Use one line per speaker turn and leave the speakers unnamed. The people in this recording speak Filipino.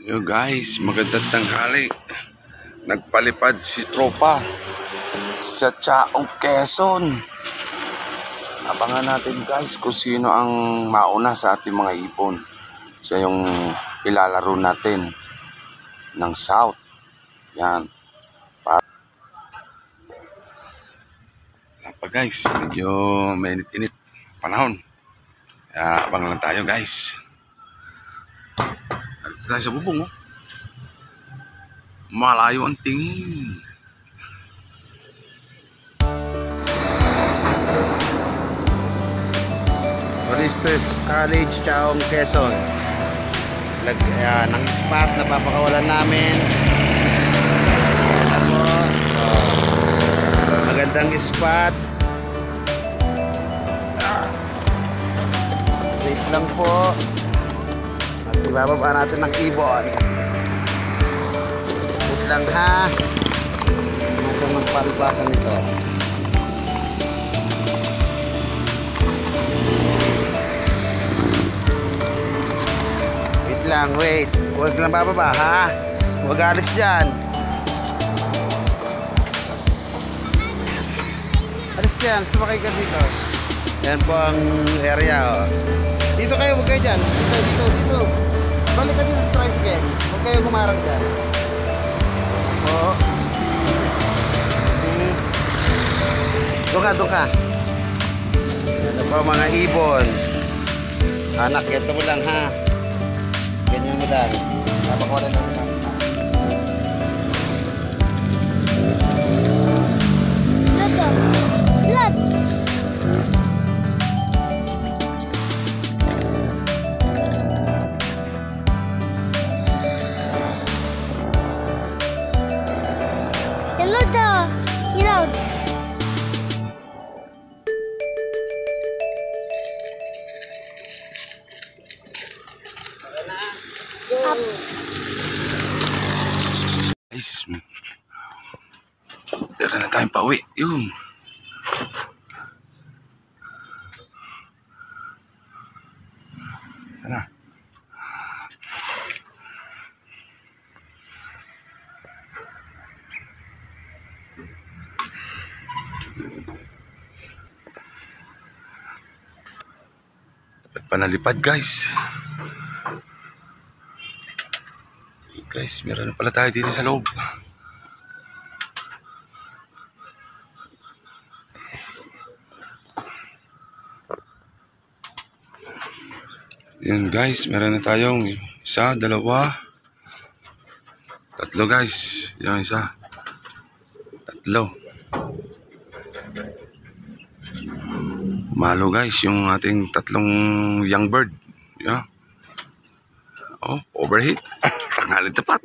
Yo guys, magandang tanghali. Nagpalipad si tropa sa Chaong, Quezon. Abangan natin guys kung sino ang mauna sa ating mga ipon. Siya yung ilalaro natin ng South. Yan. Wala pa guys, medyo mainit-init panahon. Kaya abang lang tayo guys. Dito tayo sa bubong, oh. Malayo ang tingin.
Orestes College, Chaong, Quezon. Ng spot na papakawalan namin. Ako, magandang spot. Wait lang po. At ibababa natin ng ibon. Wait lang ha. Ito ng palipasan nito. Wait, huwag lang bababa ha, huwag alis dyan, alis dyan, sumakay ka dito. Yan po ang area, oh. Dito kayo, huwag kayo dyan, dito balik ka dito sa tricycle, huwag kayo kumarang dyan po. Doon ka yan po mga ibon. Anak, ito mo lang ha, ganyan mo lang. Napakawalan lang naman.
Let's. Hello there. Silots.
Guys, tira na tayong pauwi. Yun. Sana. Dapat pa nalipad guys. Guys, meron na pala tayo dito sa loob. Yan guys, meron na tayong isa, dalawa, tatlo guys. Yan isa, tatlo. Malo guys, yung ating tatlong young bird. Yan. Oh, overheat. Tanghali tapat.